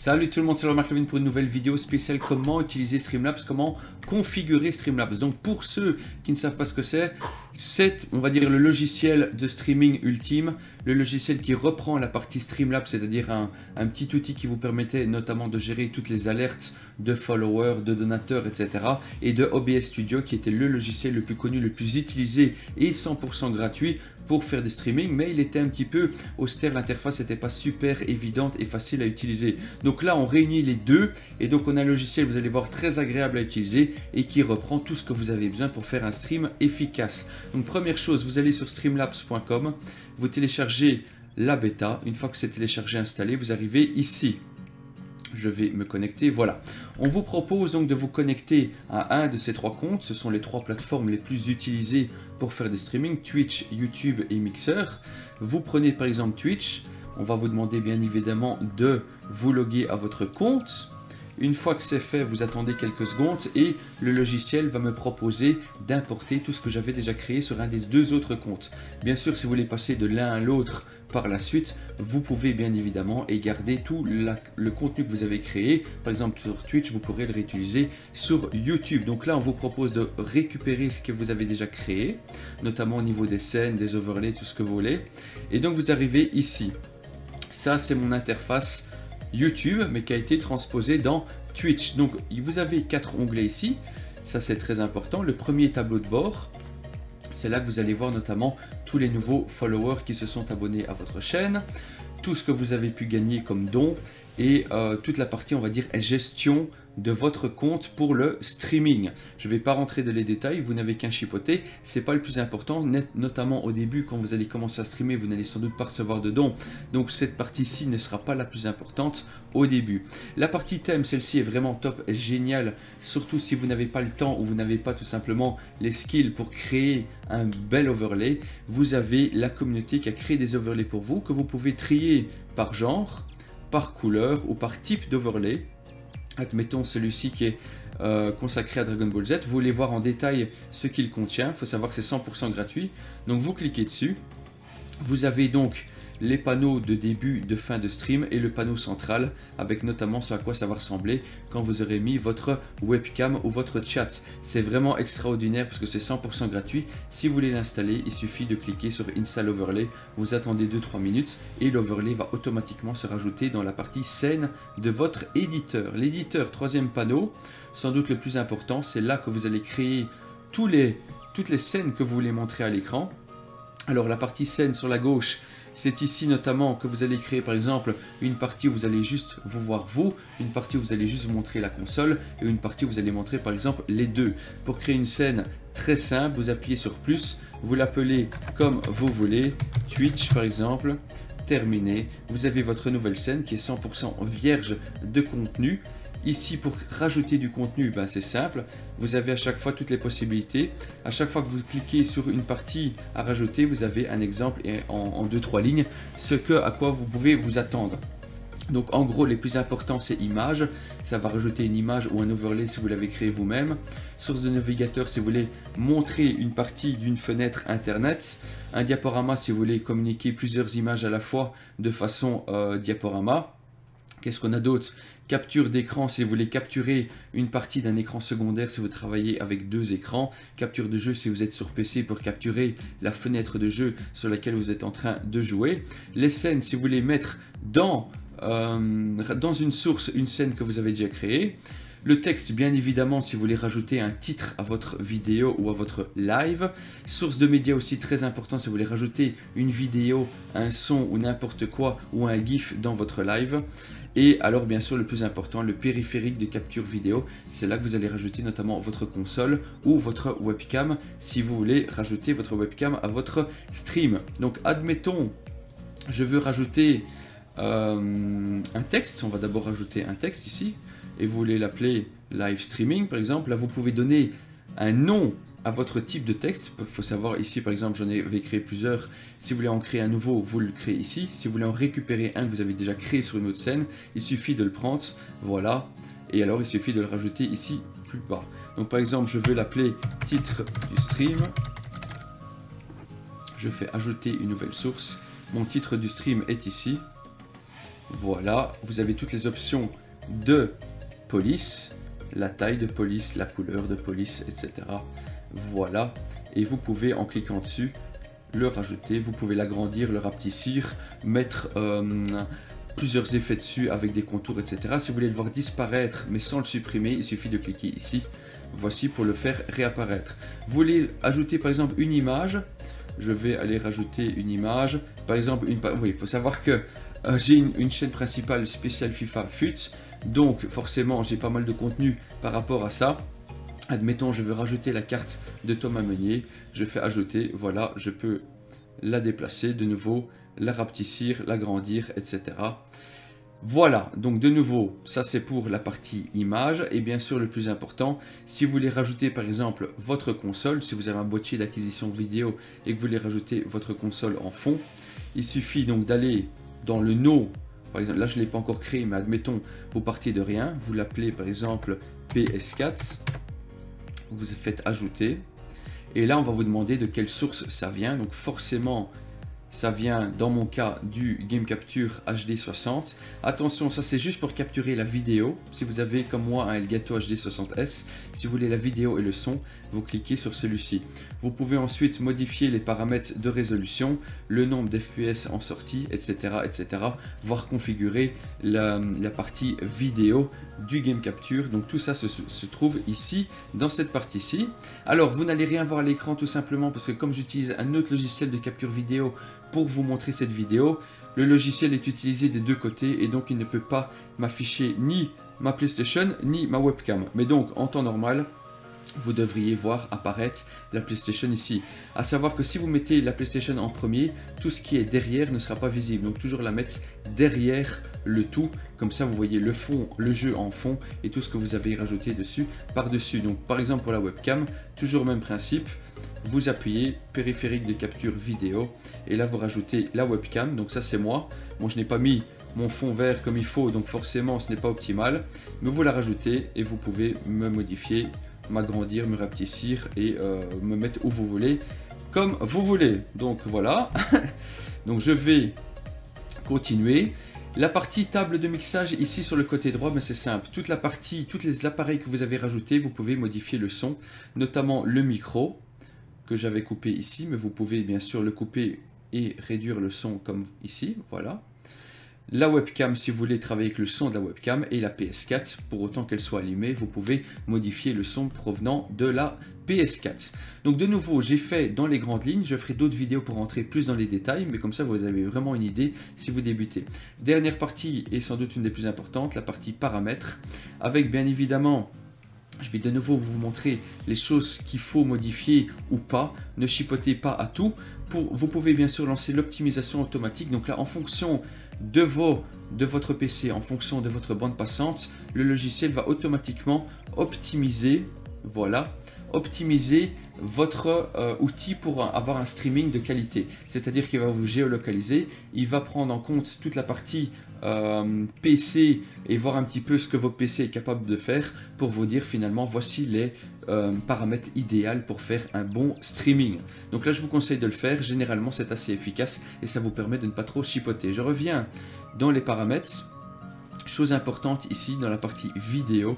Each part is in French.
Salut tout le monde, c'est Marc Levin pour une nouvelle vidéo spéciale comment utiliser Streamlabs, comment configurer Streamlabs. Donc pour ceux qui ne savent pas ce que c'est, on va dire le logiciel de streaming ultime, le logiciel qui reprend la partie Streamlabs, c'est-à-dire un petit outil qui vous permettait notamment de gérer toutes les alertes de followers, de donateurs, etc. et de OBS Studio qui était le logiciel le plus connu, le plus utilisé et 100% gratuit pour faire des streamings, mais il était un petit peu austère, l'interface n'était pas super évidente et facile à utiliser. Donc là on réunit les deux et donc on a un logiciel, vous allez voir, très agréable à utiliser et qui reprend tout ce que vous avez besoin pour faire un stream efficace. Donc première chose, vous allez sur streamlabs.com, vous téléchargez la bêta. Une fois que c'est téléchargé, installé, vous arrivez ici. Je vais me connecter, voilà. On vous propose donc de vous connecter à un de ces trois comptes. Ce sont les trois plateformes les plus utilisées pour faire des streamings, Twitch, YouTube et Mixer. Vous prenez par exemple Twitch. On va vous demander bien évidemment de vous loguer à votre compte. Une fois que c'est fait, vous attendez quelques secondes et le logiciel va me proposer d'importer tout ce que j'avais déjà créé sur un des deux autres comptes. Bien sûr, si vous voulez passer de l'un à l'autre par la suite, vous pouvez bien évidemment et garder tout le contenu que vous avez créé. Par exemple sur Twitch, vous pourrez le réutiliser sur YouTube. Donc là, on vous propose de récupérer ce que vous avez déjà créé, notamment au niveau des scènes, des overlays, tout ce que vous voulez. Et donc vous arrivez ici. Ça, c'est mon interface YouTube, mais qui a été transposé dans Twitch. Donc vous avez 4 onglets ici, ça c'est très important. Le premier, tableau de bord, c'est là que vous allez voir notamment tous les nouveaux followers qui se sont abonnés à votre chaîne, tout ce que vous avez pu gagner comme don et toute la partie, on va dire, gestion de votre compte pour le streaming. Je ne vais pas rentrer dans les détails, vous n'avez qu'un chipoter, c'est pas le plus important, notamment au début quand vous allez commencer à streamer, vous n'allez sans doute pas recevoir de dons, donc cette partie-ci ne sera pas la plus importante au début. La partie thème, celle-ci est vraiment top, géniale, surtout si vous n'avez pas le temps ou vous n'avez pas tout simplement les skills pour créer un bel overlay. Vous avez la communauté qui a créé des overlays pour vous, que vous pouvez trier par genre, par couleur ou par type d'overlay. Admettons celui-ci qui est consacré à Dragon Ball Z, vous voulez voir en détail ce qu'il contient, il faut savoir que c'est 100% gratuit, donc vous cliquez dessus, vous avez donc les panneaux de début, de fin de stream et le panneau central avec notamment ce à quoi ça va ressembler quand vous aurez mis votre webcam ou votre chat. C'est vraiment extraordinaire parce que c'est 100% gratuit. Si vous voulez l'installer, il suffit de cliquer sur Install Overlay, vous attendez 2-3 minutes et l'overlay va automatiquement se rajouter dans la partie scène de votre éditeur. L'éditeur, troisième panneau, sans doute le plus important, c'est là que vous allez créer toutes les scènes que vous voulez montrer à l'écran. Alors la partie scène sur la gauche, c'est ici notamment que vous allez créer par exemple une partie où vous allez juste vous voir vous, une partie où vous allez juste vous montrer la console et une partie où vous allez montrer par exemple les deux. Pour créer une scène très simple, vous appuyez sur plus, vous l'appelez comme vous voulez, Twitch par exemple, terminé. Vous avez votre nouvelle scène qui est 100% vierge de contenu. Ici, pour rajouter du contenu, ben, c'est simple. Vous avez à chaque fois toutes les possibilités. À chaque fois que vous cliquez sur une partie à rajouter, vous avez un exemple et en 2-3 lignes, à quoi vous pouvez vous attendre. Donc en gros, les plus importants, c'est images. Ça va rajouter une image ou un overlay si vous l'avez créé vous-même. Source de navigateur si vous voulez montrer une partie d'une fenêtre internet. Un diaporama si vous voulez communiquer plusieurs images à la fois de façon diaporama. Qu'est-ce qu'on a d'autre? Capture d'écran si vous voulez capturer une partie d'un écran secondaire si vous travaillez avec 2 écrans. Capture de jeu si vous êtes sur PC pour capturer la fenêtre de jeu sur laquelle vous êtes en train de jouer. Les scènes si vous voulez mettre dans une source une scène que vous avez déjà créée. Le texte, bien évidemment, si vous voulez rajouter un titre à votre vidéo ou à votre live. Source de médias aussi très important si vous voulez rajouter une vidéo, un son ou n'importe quoi ou un GIF dans votre live. Et alors bien sûr le plus important, le périphérique de capture vidéo, c'est là que vous allez rajouter notamment votre console ou votre webcam si vous voulez rajouter votre webcam à votre stream. Donc admettons, je veux rajouter un texte, on va d'abord rajouter un texte ici et vous voulez l'appeler live streaming par exemple. Là vous pouvez donner un nom à votre type de texte. Il faut savoir ici par exemple j'en avais créé plusieurs. Si vous voulez en créer un nouveau, vous le créez ici. Si vous voulez en récupérer un que vous avez déjà créé sur une autre scène, il suffit de le prendre, voilà. Et alors il suffit de le rajouter ici plus bas. Donc par exemple je veux l'appeler titre du stream. Je fais ajouter une nouvelle source. Mon titre du stream est ici. Voilà, vous avez toutes les options de police, la taille de police, la couleur de police, etc. Voilà, et vous pouvez en cliquant dessus le rajouter, vous pouvez l'agrandir, le rapetissir, mettre plusieurs effets dessus avec des contours, etc. Si vous voulez le voir disparaître mais sans le supprimer, il suffit de cliquer ici. Voici pour le faire réapparaître. Vous voulez ajouter par exemple une image, je vais aller rajouter une image, par exemple, oui, il faut savoir que j'ai une chaîne principale spéciale FIFA FUT, donc forcément j'ai pas mal de contenu par rapport à ça. Admettons, je veux rajouter la carte de Thomas Meunier, je fais ajouter, voilà, je peux la déplacer de nouveau, la rapetissir, l'agrandir, etc. Voilà, donc de nouveau, ça c'est pour la partie image, et bien sûr le plus important, si vous voulez rajouter par exemple votre console, si vous avez un boîtier d'acquisition vidéo et que vous voulez rajouter votre console en fond, il suffit donc d'aller dans le nom, par exemple, là je ne l'ai pas encore créé, mais admettons, vous partez de rien, vous l'appelez par exemple PS4, vous faites ajouter, et là on va vous demander de quelle source ça vient, donc forcément ça vient dans mon cas du Game Capture HD 60. Attention, ça c'est juste pour capturer la vidéo. Si vous avez comme moi un Elgato HD 60S, si vous voulez la vidéo et le son, vous cliquez sur celui-ci. Vous pouvez ensuite modifier les paramètres de résolution, le nombre d'FPS en sortie, etc., etc. Voire configurer la partie vidéo du Game Capture. Donc tout ça se trouve ici, dans cette partie-ci. Alors vous n'allez rien voir à l'écran tout simplement parce que comme j'utilise un autre logiciel de capture vidéo pour vous montrer cette vidéo, le logiciel est utilisé des deux côtés et donc il ne peut pas m'afficher ni ma PlayStation ni ma webcam. Mais donc en temps normal, vous devriez voir apparaître la PlayStation ici. À savoir que si vous mettez la PlayStation en premier, tout ce qui est derrière ne sera pas visible. Donc toujours la mettre derrière le tout. Comme ça vous voyez le fond, le jeu en fond et tout ce que vous avez rajouté dessus par-dessus. Donc par exemple pour la webcam, toujours le même principe. Vous appuyez périphérique de capture vidéo et là vous rajoutez la webcam, donc ça c'est moi. Bon, je n'ai pas mis mon fond vert comme il faut, donc forcément ce n'est pas optimal, mais vous la rajoutez et vous pouvez me modifier, m'agrandir, me rapetissir et me mettre où vous voulez, comme vous voulez. Donc voilà, donc je vais continuer. La partie table de mixage ici sur le côté droit, mais c'est simple. Toute la partie, tous les appareils que vous avez rajoutés, vous pouvez modifier le son, notamment le micro que j'avais coupé ici, mais vous pouvez bien sûr le couper et réduire le son comme ici, voilà. La webcam si vous voulez travailler avec le son de la webcam et la PS4, pour autant qu'elle soit allumée, vous pouvez modifier le son provenant de la PS4. Donc de nouveau, j'ai fait dans les grandes lignes, je ferai d'autres vidéos pour rentrer plus dans les détails, mais comme ça vous avez vraiment une idée si vous débutez. Dernière partie, et sans doute une des plus importantes, la partie paramètres, avec bien évidemment... Je vais de nouveau vous montrer les choses qu'il faut modifier ou pas. Ne chipotez pas à tout. Vous pouvez bien sûr lancer l'optimisation automatique. Donc là, en fonction de votre PC, en fonction de votre bande passante, le logiciel va automatiquement optimiser, voilà, optimiser votre outil pour avoir un streaming de qualité. C'est-à-dire qu'il va vous géolocaliser, il va prendre en compte toute la partie PC et voir un petit peu ce que votre PC est capable de faire pour vous dire finalement voici les paramètres idéaux pour faire un bon streaming. Donc là je vous conseille de le faire, généralement c'est assez efficace et ça vous permet de ne pas trop chipoter. Je reviens dans les paramètres. Chose importante ici dans la partie vidéo,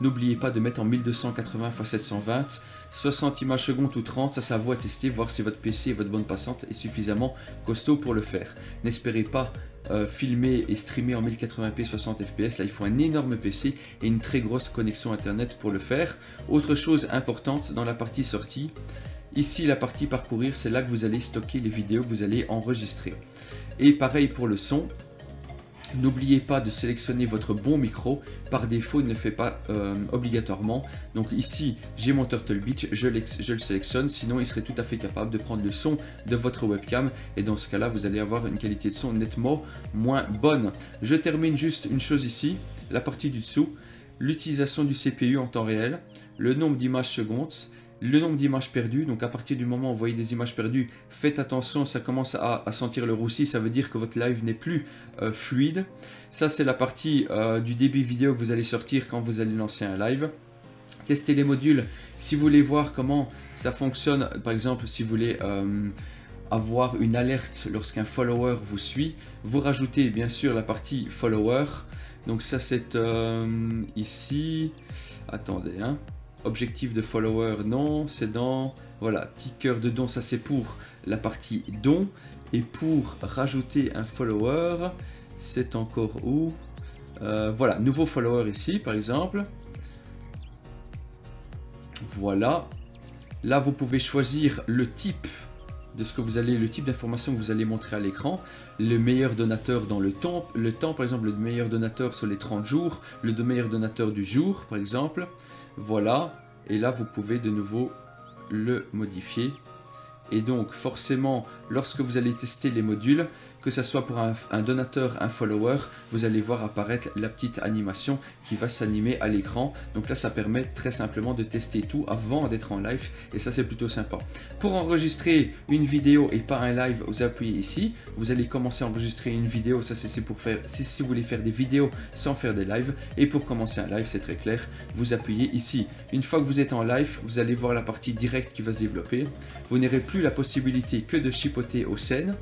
n'oubliez pas de mettre en 1280 x 720, 60 images secondes ou 30, ça vaut à tester, voir si votre PC et votre bande passante est suffisamment costaud pour le faire. N'espérez pas filmer et streamer en 1080p 60 fps, là il faut un énorme PC et une très grosse connexion internet pour le faire. Autre chose importante dans la partie sortie, ici la partie parcourir, c'est là que vous allez stocker les vidéos que vous allez enregistrer. Et pareil pour le son. N'oubliez pas de sélectionner votre bon micro, par défaut il ne le fait pas obligatoirement. Donc ici j'ai mon Turtle Beach, je le sélectionne, sinon il serait tout à fait capable de prendre le son de votre webcam et dans ce cas là vous allez avoir une qualité de son nettement moins bonne. Je termine juste une chose ici, la partie du dessous, l'utilisation du CPU en temps réel, le nombre d'images secondes, le nombre d'images perdues. Donc à partir du moment où vous voyez des images perdues, faites attention, ça commence à sentir le roussi, ça veut dire que votre live n'est plus fluide. Ça c'est la partie du débit vidéo que vous allez sortir quand vous allez lancer un live. Testez les modules si vous voulez voir comment ça fonctionne, par exemple si vous voulez avoir une alerte lorsqu'un follower vous suit, vous rajoutez bien sûr la partie follower. Donc ça c'est ici, attendez, hein. Objectif de follower, non, c'est dans, voilà, petit cœur de don, ça c'est pour la partie don. Et pour rajouter un follower, c'est encore où? Voilà, nouveau follower ici par exemple. Voilà, là vous pouvez choisir le type de ce que vous allez, le type d'information que vous allez montrer à l'écran. Le meilleur donateur dans le temps par exemple, le meilleur donateur sur les 30 jours, le meilleur donateur du jour par exemple. Voilà, et là vous pouvez de nouveau le modifier. Et donc forcément, lorsque vous allez tester les modules, que ce soit pour un donateur, un follower, vous allez voir apparaître la petite animation qui va s'animer à l'écran. Donc là, ça permet très simplement de tester tout avant d'être en live et ça, c'est plutôt sympa. Pour enregistrer une vidéo et pas un live, vous appuyez ici. Vous allez commencer à enregistrer une vidéo. Ça, c'est pour faire, si vous voulez faire des vidéos sans faire des lives. Et pour commencer un live, c'est très clair, vous appuyez ici. Une fois que vous êtes en live, vous allez voir la partie directe qui va se développer. Vous n'aurez plus la possibilité que de chipoter aux scènes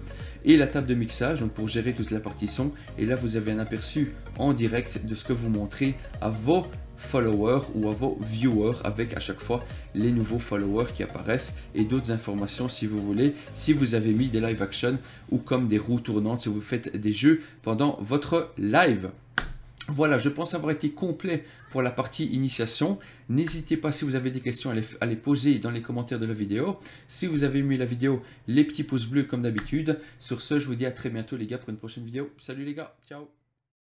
et la table de mixage, donc pour gérer toute la partie son. Et là, vous avez un aperçu en direct de ce que vous montrez à vos followers ou à vos viewers, avec à chaque fois les nouveaux followers qui apparaissent et d'autres informations si vous voulez, si vous avez mis des live action ou comme des roues tournantes si vous faites des jeux pendant votre live. Voilà, je pense avoir été complet pour la partie initiation. N'hésitez pas, si vous avez des questions, à les poser dans les commentaires de la vidéo. Si vous avez aimé la vidéo, les petits pouces bleus comme d'habitude. Sur ce, je vous dis à très bientôt les gars pour une prochaine vidéo. Salut les gars, ciao!